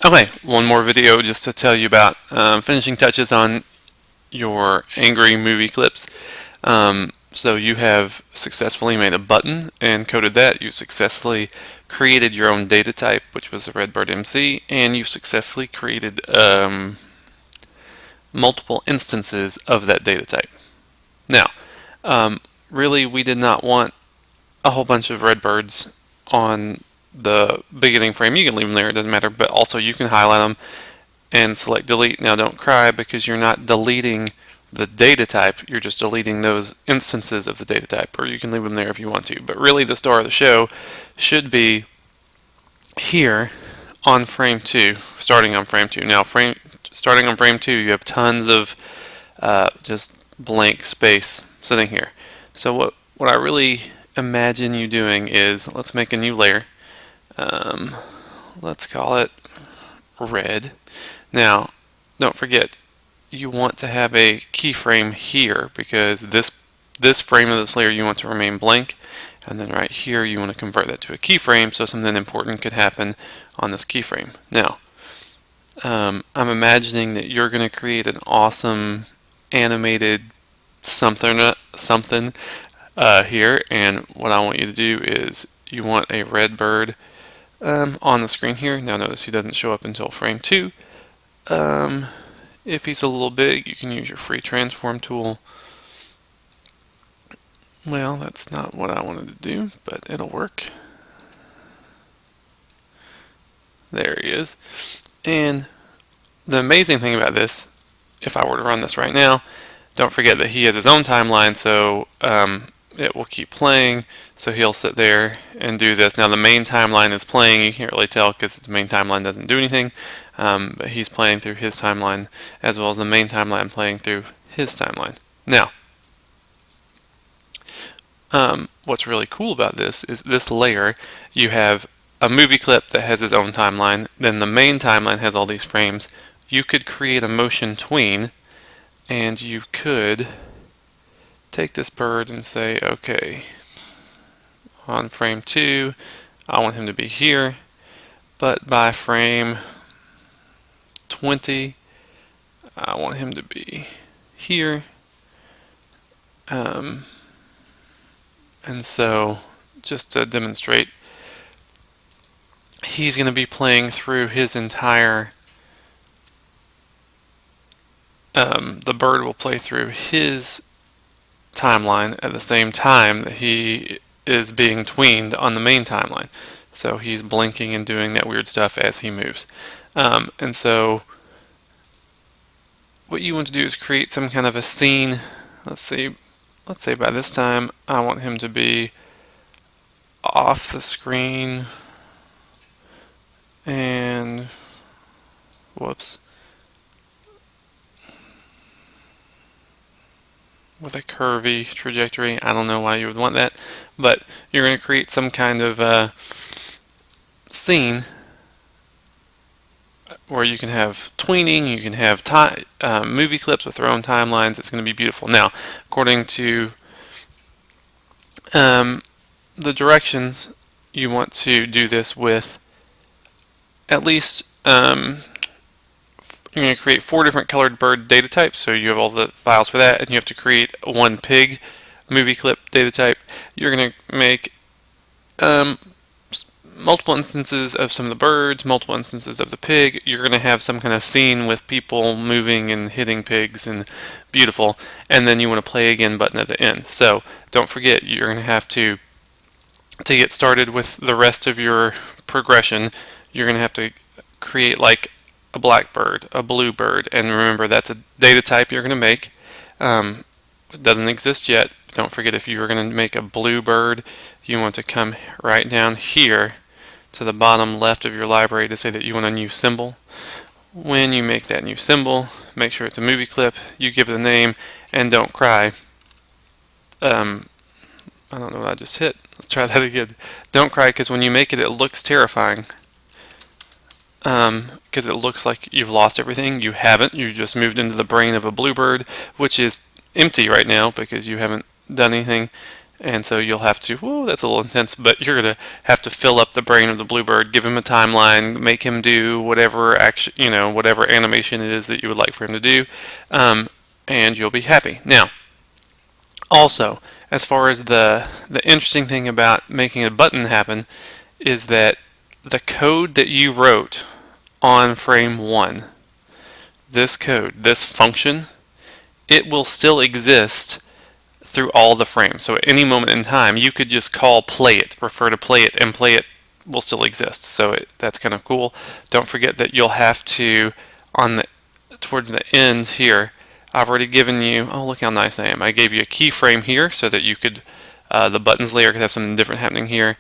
Okay, one more video just to tell you about finishing touches on your Angry Movie Clips. So you have successfully made a button and coded that. You successfully created your own data type, which was a Redbird MC, and you successfully created multiple instances of that data type. Now, really, we did not want a whole bunch of Redbirds on the beginning frame. You can leave them there, it doesn't matter, but also you can highlight them and select delete. Now don't cry, because you're not deleting the data type, you're just deleting those instances of the data type, or you can leave them there if you want to. But really the star of the show should be here on frame 2, starting on frame 2. Now starting on frame 2, you have tons of just blank space sitting here. So what I really imagine you doing is, let's make a new layer. Let's call it red. Now, don't forget, you want to have a keyframe here, because this frame of this layer you want to remain blank, and then right here you want to convert that to a keyframe so something important could happen on this keyframe. Now, I'm imagining that you're going to create an awesome animated something here, and what I want you to do is you want a red bird on the screen here. Now notice he doesn't show up until frame 2. If he's a little big, you can use your free transform tool. Well, that's not what I wanted to do, but it'll work. There he is. And the amazing thing about this, if I were to run this right now, don't forget that he has his own timeline, so it will keep playing, so he'll sit there and do this. Now the main timeline is playing. You can't really tell because the main timeline doesn't do anything, but he's playing through his timeline as well as the main timeline playing through his timeline. Now, what's really cool about this is this layer, you have a movie clip that has its own timeline, then the main timeline has all these frames. You could create a motion tween, and you could take this bird and say, okay, on frame 2, I want him to be here, but by frame 20, I want him to be here. And so, just to demonstrate, he's going to be playing through his entire, the bird will play through his timeline at the same time that he is being tweened on the main timeline. So he's blinking and doing that weird stuff as he moves. And so what you want to do is create some kind of a scene. Let's say by this time I want him to be off the screen, and whoops, with a curvy trajectory. I don't know why you would want that, but you're going to create some kind of scene where you can have tweening, you can have movie clips with their own timelines. It's going to be beautiful. Now, according to the directions, you want to do this with at least you're going to create 4 different colored bird data types, so you have all the files for that, and you have to create 1 pig movie clip data type. You're going to make multiple instances of some of the birds, multiple instances of the pig. You're going to have some kind of scene with people moving and hitting pigs, and beautiful. And then you want to play again button at the end. So don't forget, you're going to have to get started with the rest of your progression, you're going to have to create like a black bird, a blue bird, and remember that's a data type you're going to make. It doesn't exist yet. Don't forget, if you were going to make a blue bird, you want to come right down here to the bottom left of your library to say that you want a new symbol. When you make that new symbol, make sure it's a movie clip, you give it a name, and don't cry. I don't know what I just hit. Let's try that again. Don't cry, because when you make it, it looks terrifying. Because it looks like you've lost everything. You haven't. You just moved into the brain of a bluebird, which is empty right now because you haven't done anything. And so you'll have to, whoa, that's a little intense, but you're going to have to fill up the brain of the bluebird, give him a timeline, make him do whatever action, whatever animation it is that you would like for him to do, and you'll be happy. Now, also, as far as the interesting thing about making a button happen is that the code that you wrote on frame 1, this code, this function, it will still exist through all the frames. So at any moment in time, you could just call play it, refer to play it, and play it will still exist. So that's kind of cool. Don't forget that you'll have to, towards the end here, I've already given you, oh look how nice I am. I gave you a keyframe here so that you could, the buttons layer could have something different happening here.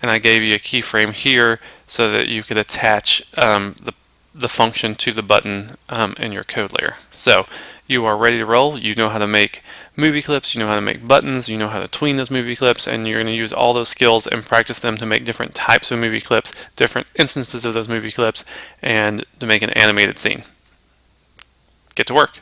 And I gave you a keyframe here so that you could attach the function to the button in your code layer. So you are ready to roll. You know how to make movie clips, you know how to make buttons, you know how to tween those movie clips, and you're going to use all those skills and practice them to make different types of movie clips, different instances of those movie clips, and to make an animated scene. Get to work.